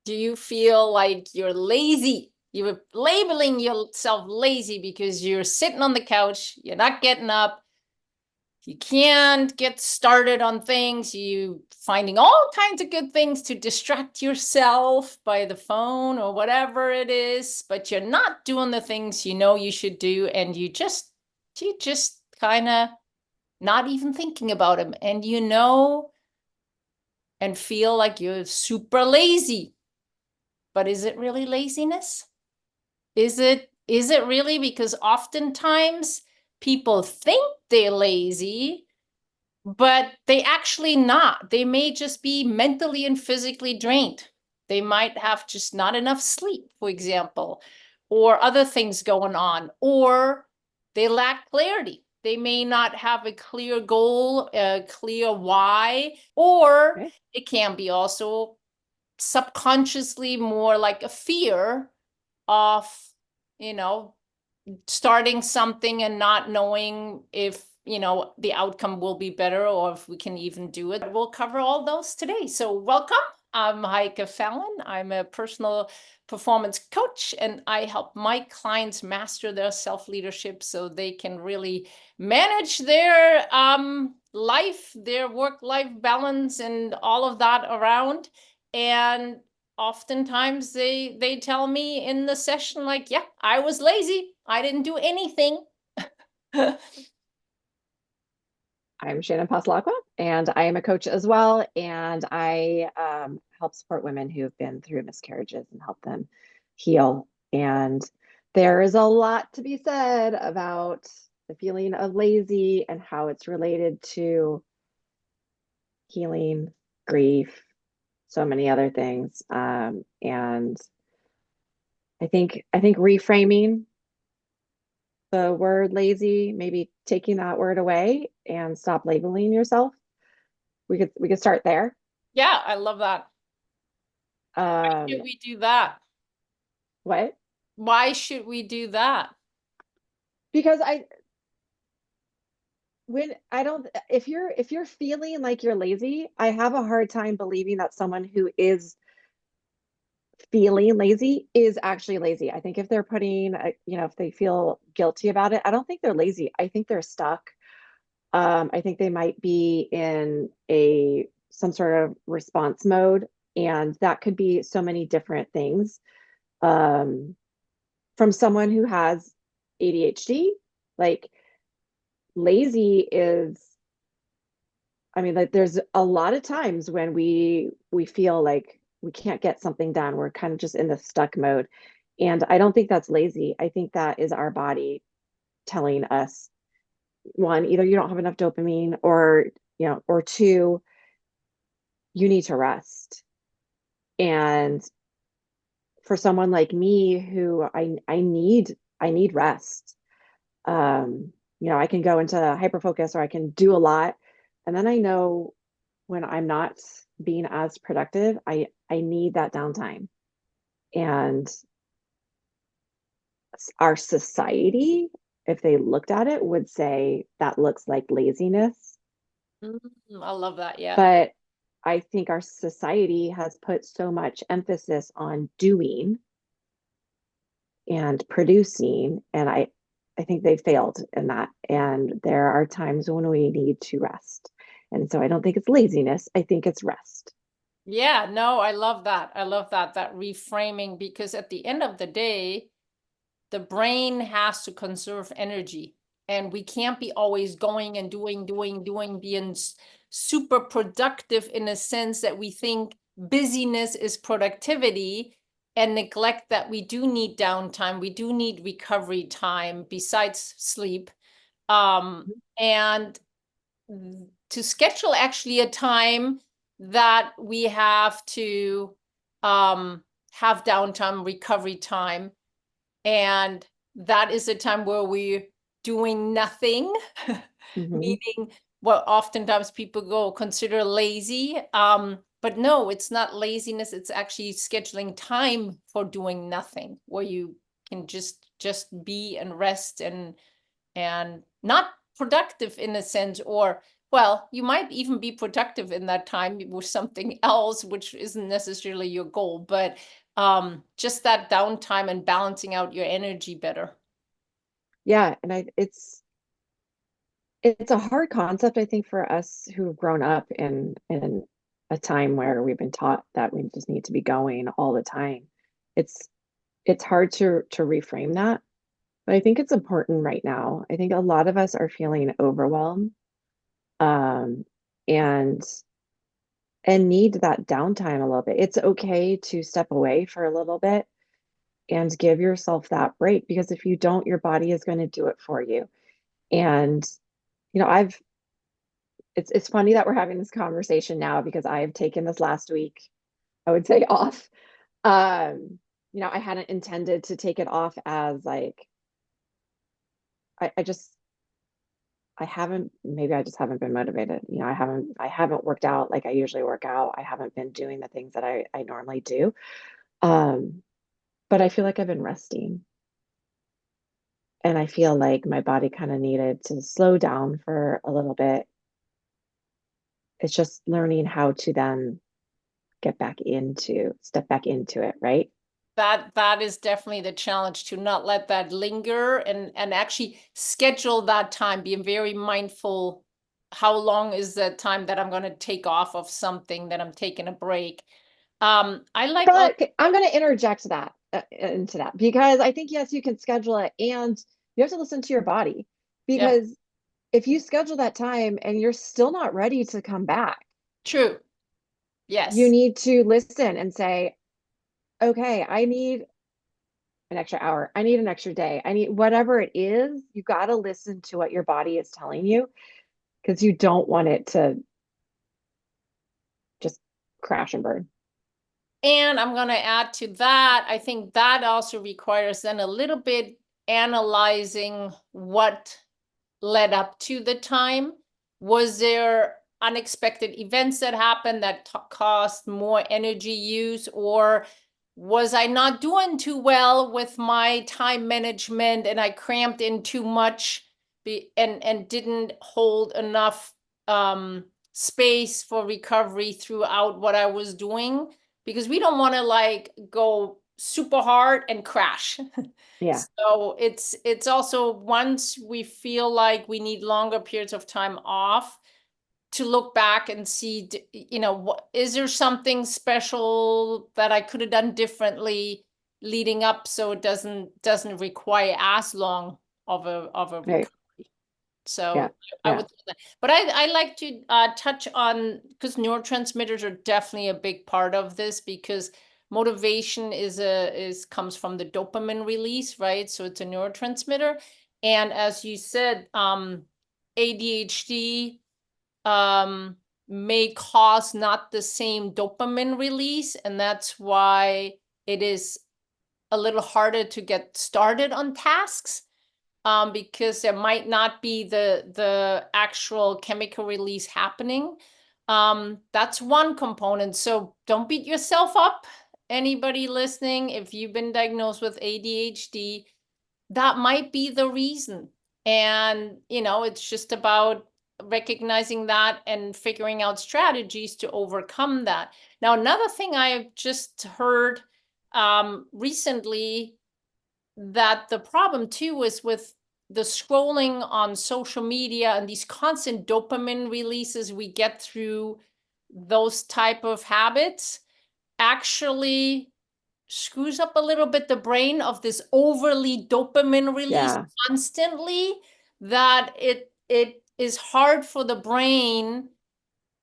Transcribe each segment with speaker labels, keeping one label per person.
Speaker 1: Do you feel like you're lazy? You're labeling yourself lazy because you're sitting on the couch, you're not getting up, you can't get started on things, you finding all kinds of good things to distract yourself by the phone or whatever it is, but you're not doing the things you know you should do, and you just kind of not even thinking about them, and and feel like you're super lazy. But is it really laziness? Is it really? Because oftentimes people think they're lazy, but they actually not. They may just be mentally and physically drained. They might have just not enough sleep, for example, or other things going on, or they lack clarity. They may not have a clear goal, a clear why, or
Speaker 2: Okay.
Speaker 1: it can be also subconsciously more like a fear of, you know, starting something and not knowing if, the outcome will be better or if we can even do it. We'll cover all those today. So welcome. I'm Heike Fallon. I'm a personal performance coach, and I help my clients master their self-leadership so they can really manage their life, their work-life balance, and all of that around. And oftentimes they tell me in the session, like, yeah, I was lazy, I didn't do anything.
Speaker 2: I'm Shannon Passalacqua, and I am a coach as well. And I help support women who have been through miscarriages and help them heal. And there is a lot to be said about the feeling of lazy and how it's related to healing, grief, so many other things. And I think reframing the word lazy, maybe taking that word away and stop labeling yourself. We could start there.
Speaker 1: Yeah, I love that. Why should
Speaker 2: Um,
Speaker 1: we do that?
Speaker 2: what?
Speaker 1: Why should we do that?
Speaker 2: Because when I don't if you're feeling like you're lazy, I have a hard time believing that someone who is feeling lazy is actually lazy. I think if they're putting, if they feel guilty about it, I don't think they're lazy. I think they're stuck. I think they might be in some sort of response mode, and that could be so many different things. Um, from someone who has ADHD, like lazy is, I mean, like there's a lot of times when we feel like we can't get something done. We're kind of just in the stuck mode. And I don't think that's lazy. I think that is our body telling us, one, either you don't have enough dopamine, or two, you need to rest. And for someone like me who I need rest. I can go into hyper focus or I can do a lot. And then I know when I'm not being as productive, I need that downtime. And our society, if they looked at it, would say that looks like laziness.
Speaker 1: I love that. Yeah.
Speaker 2: But I think our society has put so much emphasis on doing and producing, and I think they failed in that. And there are times when we need to rest. And so I don't think it's laziness. I think it's rest.
Speaker 1: Yeah, no, I love that. I love that reframing, because at the end of the day, the brain has to conserve energy, and we can't be always going and doing, being super productive in a sense that we think busyness is productivity, and neglect that we do need downtime, we do need recovery time besides sleep. And to schedule actually a time that we have to have downtime, recovery time, and that is a time where we're doing nothing,
Speaker 2: Mm-hmm.
Speaker 1: meaning what oftentimes people go consider lazy. But no, it's not laziness. It's actually scheduling time for doing nothing, where you can just be and rest and not productive in a sense, or Well, you might even be productive in that time with something else, which isn't necessarily your goal, but just that downtime and balancing out your energy better.
Speaker 2: Yeah, and it's a hard concept, I think, for us who've grown up in a time where we've been taught that we just need to be going all the time. It's it's hard to reframe that, but I think it's important right now. I think a lot of us are feeling overwhelmed, um, and need that downtime a little bit. It's okay to step away for a little bit and give yourself that break, because if you don't, your body is going to do it for you. And I've it's funny that we're having this conversation now, because I have taken this last week, I would say, off. I hadn't intended to take it off, as like I just I haven't, maybe I just haven't been motivated. I haven't worked out like I usually work out. I haven't been doing the things that I normally do. Um, but I feel like I've been resting, and I feel like my body kind of needed to slow down for a little bit. It's just learning how to then step back into it, right?
Speaker 1: That is definitely the challenge, to not let that linger and actually schedule that time, being very mindful. How long is the time that I'm going to take off of something, that I'm taking a break? I like all,
Speaker 2: But I'm going to interject that into that, because I think, yes, you can schedule it, and you have to listen to your body,
Speaker 1: yeah,
Speaker 2: because if you schedule that time and you're still not ready to come back,
Speaker 1: true.
Speaker 2: you
Speaker 1: Yes.
Speaker 2: need to listen and say, okay, I need an extra hour. I need an extra day. I need whatever it is. You got to listen to what your body is telling you, because you don't want it to just crash and burn.
Speaker 1: And I'm going to add to that, I think that also requires then a little bit analyzing what led up to the time. Was there unexpected events that happened that caused more energy use, or was I not doing too well with my time management and I cramped in too much and didn't hold enough space for recovery throughout what I was doing? Because we don't want to like go super hard and crash.
Speaker 2: Yeah,
Speaker 1: So it's also, once we feel like we need longer periods of time off, to look back and see, what is there something special that I could have done differently leading up, so it doesn't require as long of a
Speaker 2: right.
Speaker 1: recovery.
Speaker 2: Yeah,
Speaker 1: So I
Speaker 2: yeah,
Speaker 1: would do that. But I like to touch on, because neurotransmitters are definitely a big part of this, because motivation is comes from the dopamine release, right? So it's a neurotransmitter. And as you said, ADHD may cause not the same dopamine release, and that's why it is a little harder to get started on tasks, because there might not be the actual chemical release happening. That's one component. So don't beat yourself up. Anybody listening, if you've been diagnosed with ADHD, that might be the reason. And, it's just about recognizing that and figuring out strategies to overcome that. Now, another thing I've just heard recently, that the problem too is with the scrolling on social media and these constant dopamine releases we get through those type of habits, actually screws up a little bit the brain of this overly dopamine release
Speaker 2: yeah,
Speaker 1: constantly, that it is hard for the brain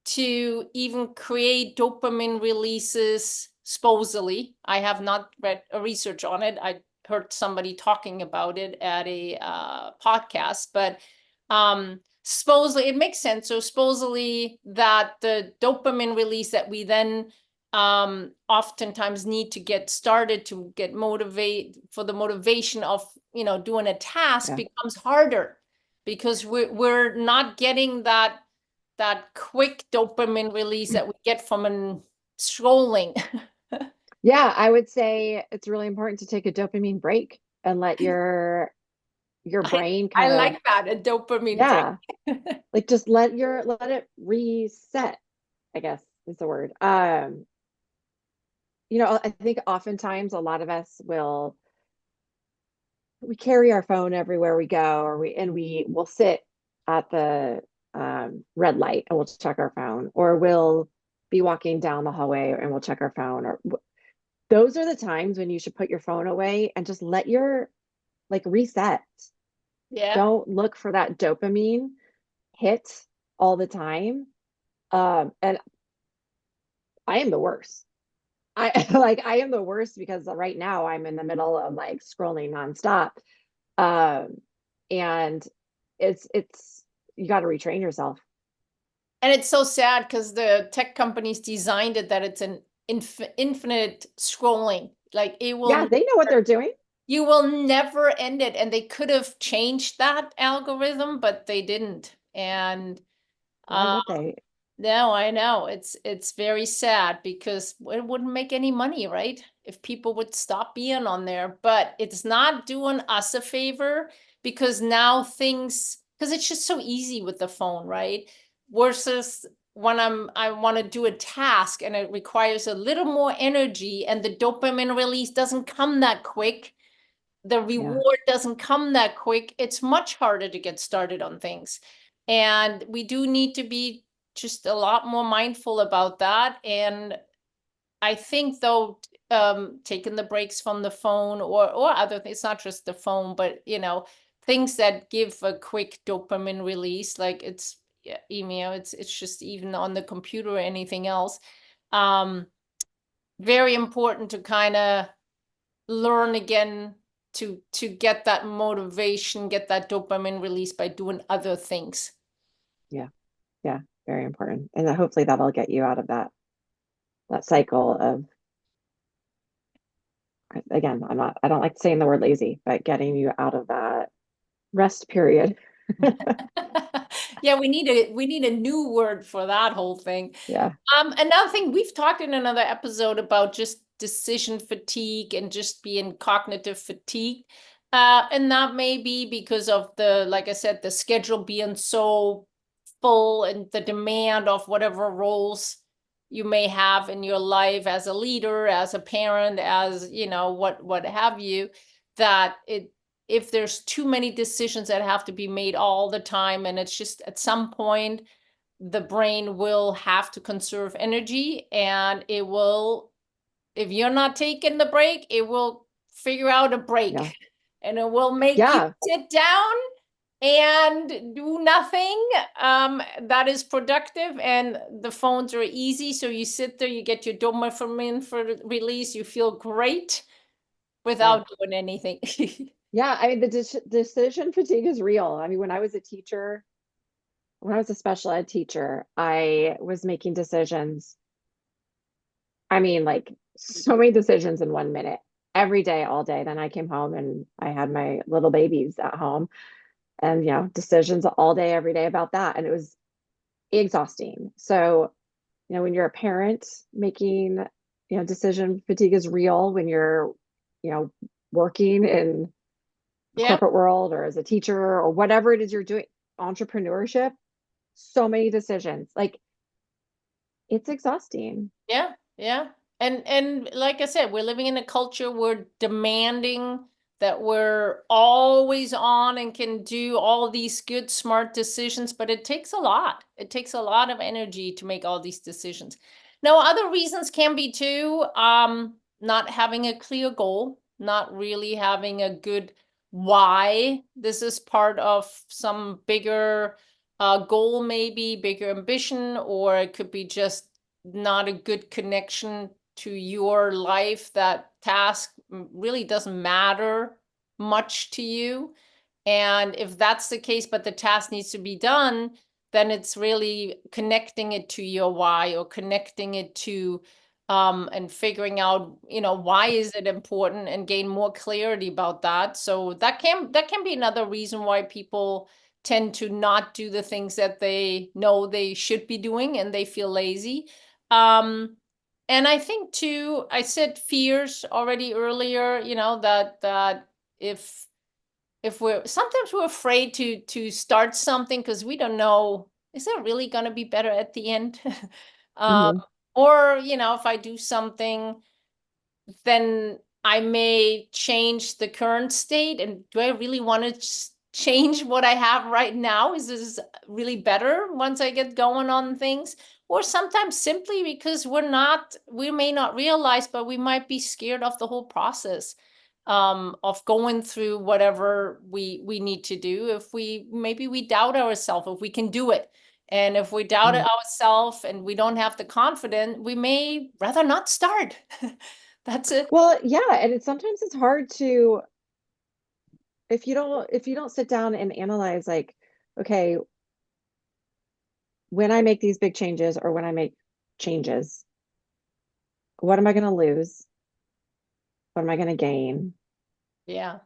Speaker 1: to even create dopamine releases, supposedly. I have not read a research on it. I heard somebody talking about it at a podcast, but supposedly it makes sense. So supposedly that the dopamine release that we then oftentimes need to get started to get motivate for the motivation of doing a task
Speaker 2: yeah.
Speaker 1: becomes harder, because we're not getting that quick dopamine release that we get from scrolling.
Speaker 2: Yeah, I would say it's really important to take a dopamine break and let your
Speaker 1: I,
Speaker 2: brain
Speaker 1: I
Speaker 2: kind of,
Speaker 1: like that, a dopamine break.
Speaker 2: yeah, like just let it reset, I guess is the word. I think oftentimes a lot of us we carry our phone everywhere we go, or we will sit at the red light and we'll check our phone, or we'll be walking down the hallway and we'll check our phone. Or those are the times when you should put your phone away and just let your like reset.
Speaker 1: Yeah.
Speaker 2: Don't look for that dopamine hit all the time. And I am the worst. I like I am the worst because right now I'm in the middle of like scrolling nonstop. Um, and it's you got to retrain yourself.
Speaker 1: And it's so sad because the tech companies designed it that it's an infinite scrolling. Like it
Speaker 2: Yeah,
Speaker 1: will,
Speaker 2: they know what they're doing.
Speaker 1: you will never end it. And they could have changed that algorithm, but they didn't. And
Speaker 2: Why
Speaker 1: uh,
Speaker 2: would they?
Speaker 1: no, I know. It's very sad because it wouldn't make any money, right? If people would stop being on there. But it's not doing us a favor because now things, because it's just so easy with the phone, right? Versus when I want to do a task and it requires a little more energy and the dopamine release doesn't come that quick, the
Speaker 2: Yeah,
Speaker 1: reward doesn't come that quick, it's much harder to get started on things. And we do need to be just a lot more mindful about that. And I think though, taking the breaks from the phone or other things, it's not just the phone, but things that give a quick dopamine release, like it's yeah, email, it's just even on the computer or anything else. Um, Very important to kind of learn again to get that motivation, get that dopamine release by doing other things.
Speaker 2: yeah, yeah. Very important. And hopefully that'll get you out of that cycle of, again, I don't like saying the word lazy, but getting you out of that rest period.
Speaker 1: Yeah, we need a new word for that whole thing.
Speaker 2: Yeah,
Speaker 1: Another thing, we've talked in another episode about just decision fatigue and just being cognitive fatigue. And that may be because of like I said, the schedule being so full and the demand of whatever roles you may have in your life as a leader, as a parent, as what have you, that if there's too many decisions that have to be made all the time, and it's just at some point the brain will have to conserve energy, and it will, if you're not taking the break, it will figure out a break
Speaker 2: yeah,
Speaker 1: and it will make you
Speaker 2: yeah,
Speaker 1: sit down and do nothing that is productive. And the phones are easy, so you sit there, you get your dopamine for release, you feel great
Speaker 2: yeah.
Speaker 1: without doing anything.
Speaker 2: Yeah, I mean, the decision fatigue is real. I mean, when I was a special ed teacher, I was making decisions. I mean, like so many decisions in 1 minute, every day, all day. Then I came home and I had my little babies at home, and decisions all day, every day about that. And it was exhausting. So, when you're a parent making, decision fatigue is real when you're, you know, working in
Speaker 1: Yeah,
Speaker 2: corporate world or as a teacher or whatever it is you're doing, entrepreneurship, so many decisions. Like it's exhausting.
Speaker 1: yeah, yeah. And like I said, we're living in a culture, we're demanding that we're always on and can do all these good, smart decisions, but it takes a lot. It takes a lot of energy to make all these decisions. Now, other reasons can be too, not having a clear goal, not really having a good why. This is part of some bigger goal, maybe bigger ambition, or it could be just not a good connection to your life. That task really doesn't matter much to you. And if that's the case, but the task needs to be done, then it's really connecting it to your why, or connecting it to and figuring out, why is it important, and gain more clarity about that. So that can be another reason why people tend to not do the things that they know they should be doing and they feel lazy. Um, and I think too, I said fears already earlier, that if if sometimes we're afraid to start something because we don't know, is it really going to be better at the end? um,
Speaker 2: Hmm.
Speaker 1: or, if I do something, then I may change the current state. And do I really want to change what I have right now? Is this really better once I get going on things? Or sometimes simply because we may not realize, but we might be scared of the whole process of going through whatever we need to do. If maybe we doubt ourselves, if we can do it. And if we doubt it
Speaker 2: Hmm.
Speaker 1: ourselves and we don't have the confidence, we may rather not start. That's it.
Speaker 2: Well, yeah, and sometimes it's hard to, if you don't sit down and analyze, like, okay, when I make these big changes or when I make changes, what am I going to lose? What am I going to gain?
Speaker 1: Yeah.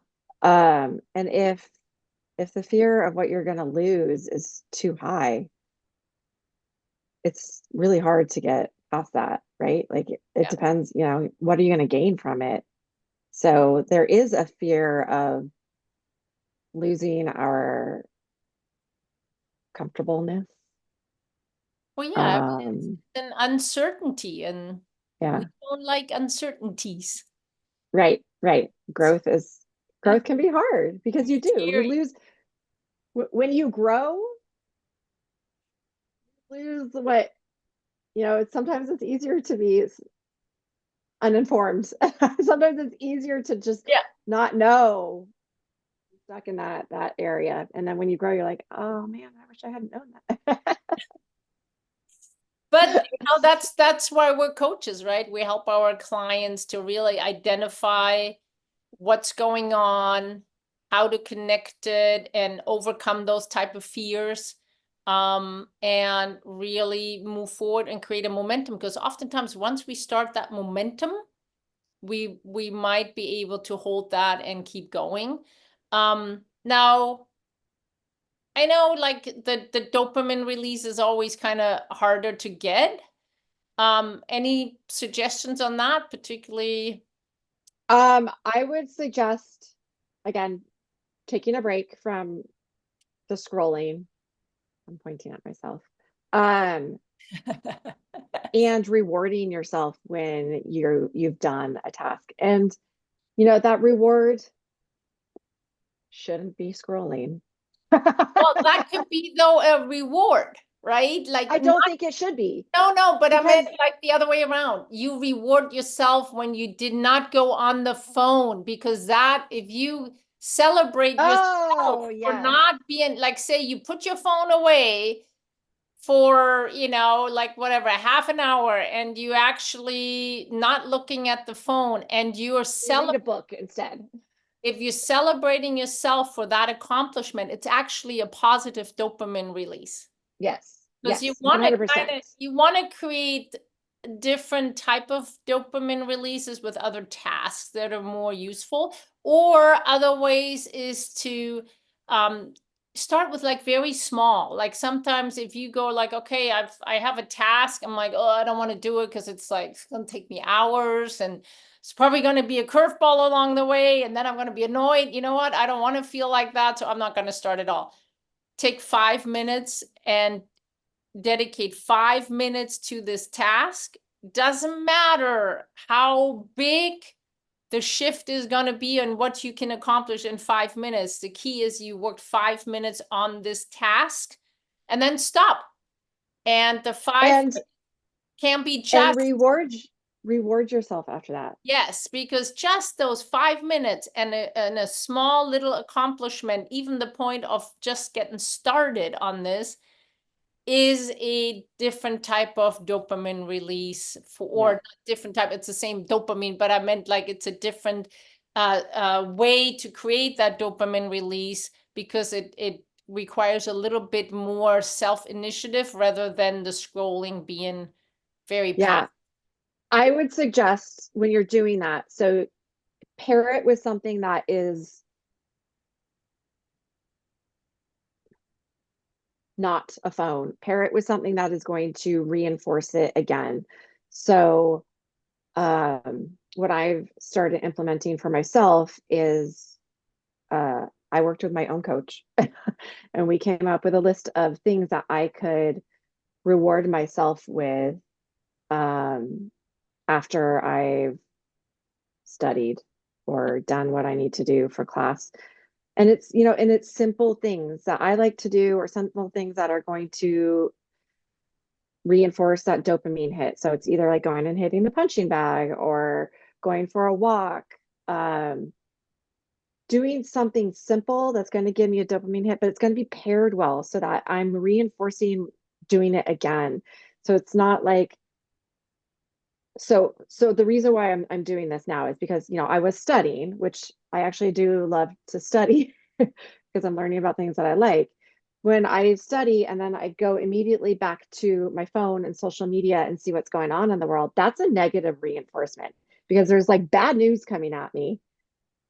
Speaker 2: And if the fear of what you're going to lose is too high, it's really hard to get past that, right? Like it
Speaker 1: Yeah.
Speaker 2: depends, what are you going to gain from it? So there is a fear of losing our comfortableness.
Speaker 1: Well, yeah, I mean, it's
Speaker 2: Um,
Speaker 1: an uncertainty, and we
Speaker 2: yeah,
Speaker 1: don't like uncertainties.
Speaker 2: right, right.
Speaker 1: So, yeah,
Speaker 2: Growth can be hard
Speaker 1: it can
Speaker 2: because
Speaker 1: be
Speaker 2: you
Speaker 1: scary.
Speaker 2: lose when you grow, lose what, sometimes it's easier to be uninformed. Sometimes it's easier to just
Speaker 1: Yeah.
Speaker 2: not know, stuck in that area. And then when you grow, you're like, oh man, I wish I hadn't known that.
Speaker 1: But that's why we're coaches, right? We help our clients to really identify what's going on, how to connect it and overcome those type of fears, and really move forward and create a momentum. Because oftentimes once we start that momentum, we might be able to hold that and keep going. Now I know like the dopamine release is always kind of harder to get. Any suggestions on that, particularly?
Speaker 2: I would suggest, again, taking a break from the scrolling. I'm pointing at myself. Um, and rewarding yourself when you've done a task. And that reward shouldn't be scrolling.
Speaker 1: Well, that could be though a reward, right? Like
Speaker 2: I don't think it should be
Speaker 1: no, but I
Speaker 2: because
Speaker 1: meant like the other way around. You reward yourself when you did not go on the phone because that if you celebrate yourself
Speaker 2: oh
Speaker 1: for
Speaker 2: yes,
Speaker 1: not being like say you put your phone away for, like whatever, half an hour and you actually not looking at the phone and you're
Speaker 2: you read a book instead.
Speaker 1: if you're celebrating yourself for that accomplishment, it's actually a positive dopamine release.
Speaker 2: Yes,
Speaker 1: Because you
Speaker 2: yes,
Speaker 1: want to
Speaker 2: 100%.
Speaker 1: create different type of dopamine releases with other tasks that are more useful, or other ways is to um start with like very small. Like sometimes if you go like, okay, I have a task, I'm like, oh, I don't want to do it because it's gonna take me hours and it's probably going to be a curveball along the way and then I'm going to be annoyed. You know what? I don't want to feel like that, so I'm not going to start at all. Take 5 minutes and dedicate 5 minutes to this task. Doesn't matter how big the shift is going to be and what you can accomplish in 5 minutes. The key is you worked 5 minutes on this task and then stop. And the five
Speaker 2: And
Speaker 1: can be
Speaker 2: and
Speaker 1: just,
Speaker 2: reward yourself after that.
Speaker 1: yes, because just those 5 minutes and a small little accomplishment, even the point of just getting started on this, is a different type of dopamine release or
Speaker 2: Yeah.
Speaker 1: not different type, it's the same dopamine, but I meant like it's a different way to create that dopamine release because it requires a little bit more self-initiative rather than the scrolling being very
Speaker 2: Yeah.
Speaker 1: passive.
Speaker 2: I would suggest when you're doing that, so pair it with something that is not a phone. Pair it with something that is going to reinforce it again. So, what I've started implementing for myself is I worked with my own coach and we came up with a list of things that I could reward myself with um, after I've studied or done what I need to do for class. And it's, and it's simple things that I like to do or simple things that are going to reinforce that dopamine hit. So it's either like going and hitting the punching bag or going for a walk, um, doing something simple that's going to give me a dopamine hit, but it's going to be paired well so that I'm reinforcing doing it again. So it's not like so the reason why I'm doing this now is because I was studying, which I actually do love to study because I'm learning about things that I like. When I study and then I go immediately back to my phone and social media and see what's going on in the world, that's a negative reinforcement because there's like bad news coming at me.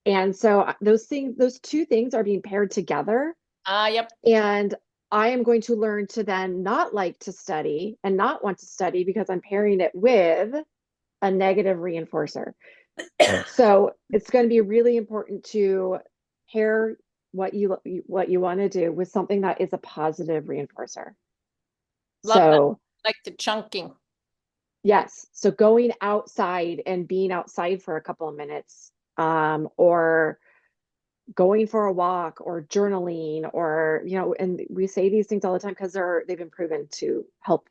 Speaker 2: And so those two things are being paired together.
Speaker 1: Yep.
Speaker 2: And I am going to learn to then not like to study and not want to study because I'm pairing it with a negative reinforcer. So it's going to be really important to pair what you want to do with something that is a positive reinforcer.
Speaker 1: Love that.
Speaker 2: So
Speaker 1: Like the chunking.
Speaker 2: yes, so going outside and being outside for a couple of minutes, or going for a walk or journaling or and we say these things all the time because they've been proven to help.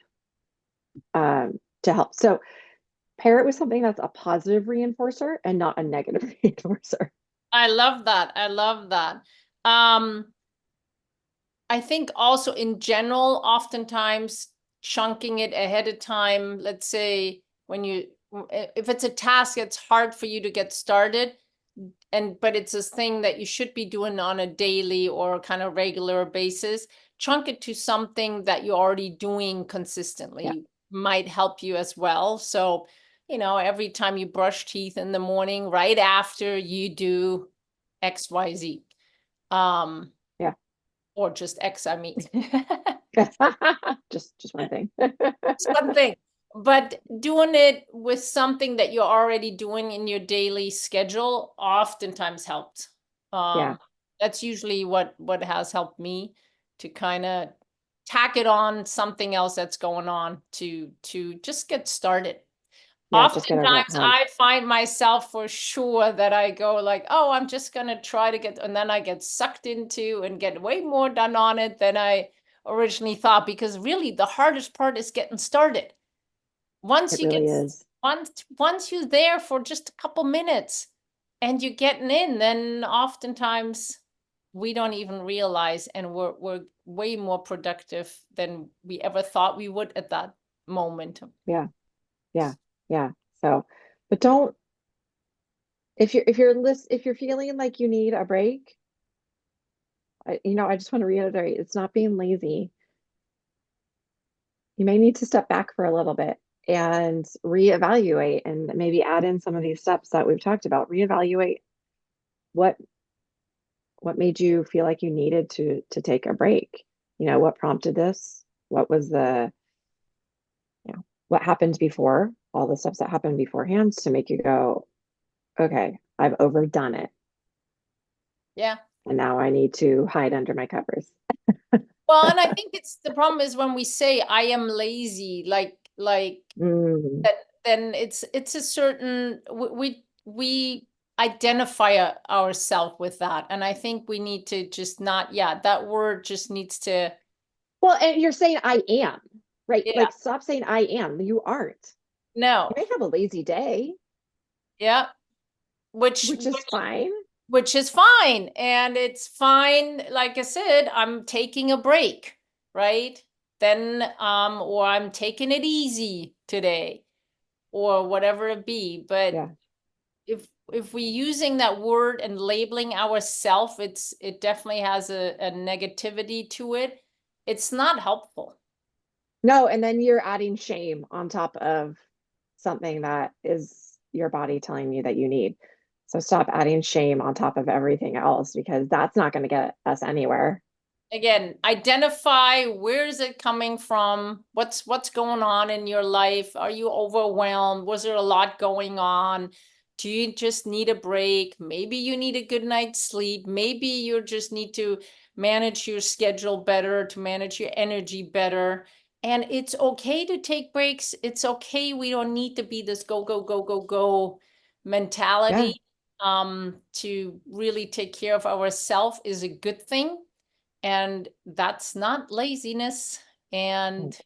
Speaker 2: So pair it with something that's a positive reinforcer and not a negative reinforcer.
Speaker 1: I love that. I love that. Um, I think also in general, oftentimes chunking it ahead of time, let's say if it's a task, it's hard for you to get started. But it's this thing that you should be doing on a daily or kind of regular basis. Chunk it to something that you're already doing consistently
Speaker 2: Yeah,
Speaker 1: might help you as well. So, every time you brush teeth in the morning, right after you do XYZ.
Speaker 2: yeah.
Speaker 1: Or just X, I mean.
Speaker 2: Just one thing.
Speaker 1: Something. But doing it with something that you're already doing in your daily schedule oftentimes helped.
Speaker 2: Yeah,
Speaker 1: That's usually what has helped me to kind of tack it on something else that's going on to just get started.
Speaker 2: yeah, just get over that
Speaker 1: Oftentimes
Speaker 2: hump.
Speaker 1: I find myself for sure that I go like, oh, I'm just gonna try to get, and then I get sucked into and get way more done on it than I originally thought, because really the hardest part is getting started. Once
Speaker 2: It
Speaker 1: you get
Speaker 2: really is.
Speaker 1: once you're there for just a couple minutes and you're getting in, then oftentimes we don't even realize, and we're way more productive than we ever thought we would at that moment.
Speaker 2: Yeah, yeah, yeah. So, but don't if you're feeling like you need a break, I just want to reiterate, it's not being lazy. You may need to step back for a little bit and reevaluate and maybe add in some of these steps that we've talked about. Reevaluate what what made you feel like you needed to take a break. What prompted this? What was what happened before, all the steps that happened beforehand to make you go, okay, I've overdone it.
Speaker 1: Yeah.
Speaker 2: And now I need to hide under my covers.
Speaker 1: Well, and I think it's the problem is when we say I am lazy, like
Speaker 2: Mm,
Speaker 1: that, then it's a certain we identify ourselves with that, and I think we need to just not, yeah, that word just needs to,
Speaker 2: well, and you're saying I am, right?
Speaker 1: yeah,
Speaker 2: Like stop saying I am. You aren't. You
Speaker 1: no,
Speaker 2: may have a lazy day,
Speaker 1: yeah, which
Speaker 2: which is fine.
Speaker 1: which is fine, and it's fine. Like I said, I'm taking a break, right? Then or I'm taking it easy today, or whatever it be. But
Speaker 2: Yeah.
Speaker 1: if we using that word and labeling ourself, it definitely has a negativity to it. It's not helpful.
Speaker 2: No, and then you're adding shame on top of something that is your body telling you that you need. So stop adding shame on top of everything else because that's not going to get us anywhere.
Speaker 1: Again, identify where is it coming from? What's going on in your life? Are you overwhelmed? Was there a lot going on? Do you just need a break? Maybe you need a good night's sleep. Maybe you just need to manage your schedule better, to manage your energy better. And it's okay to take breaks. It's okay. We don't need to be this go, go, go, go, go
Speaker 2: Yeah.
Speaker 1: mentality. To really take care of ourselves is a good thing. And that's not laziness.
Speaker 2: Mm.
Speaker 1: And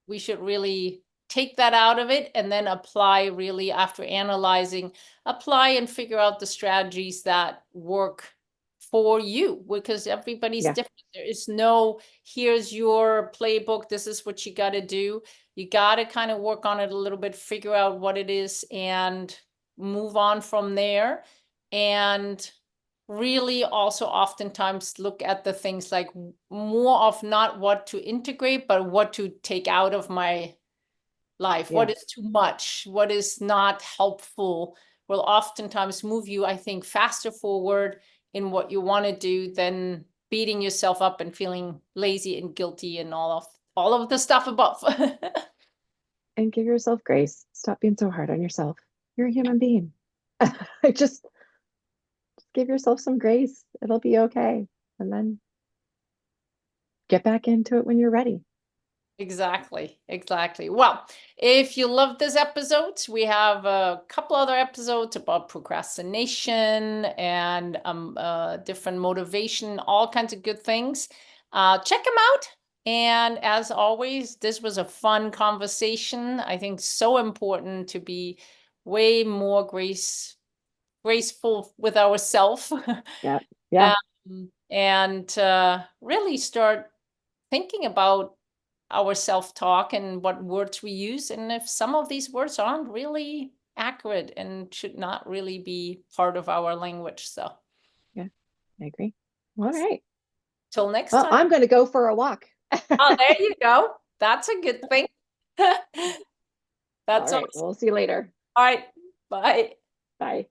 Speaker 1: we should really take that out of it and then apply, really, after analyzing, apply and figure out the strategies that work for you, because everybody's
Speaker 2: Yeah.
Speaker 1: different. There is no, here's your playbook, this is what you got to do. You got to kind of work on it a little bit, figure out what it is, and move on from there. And really also oftentimes look at the things like more of not what to integrate, but what to take out of my life. What
Speaker 2: Yeah.
Speaker 1: is too much? What is not helpful? Will oftentimes move you, I think, faster forward in what you want to do than beating yourself up and feeling lazy and guilty and all of the stuff above.
Speaker 2: And give yourself grace. Stop being so hard on yourself. You're a human being. Just give yourself some grace. It'll be okay. And then get back into it when you're ready.
Speaker 1: Exactly, exactly. Well, if you love this episode, we have a couple other episodes about procrastination and different motivation, all kinds of good things. Check them out. And as always, this was a fun conversation. I think so important to be way more graceful with ourselves.
Speaker 2: Yeah. Yeah.
Speaker 1: And really start thinking about our self-talk and what words we use, and if some of these words aren't really accurate and should not really be part of our language. So
Speaker 2: Yeah. I agree. All right.
Speaker 1: till next
Speaker 2: Well,
Speaker 1: time.
Speaker 2: I'm going to go for a walk.
Speaker 1: Oh, there you go. That's a good thing.
Speaker 2: All
Speaker 1: That's
Speaker 2: right.
Speaker 1: awesome.
Speaker 2: We'll see you later.
Speaker 1: All right, bye.
Speaker 2: Bye.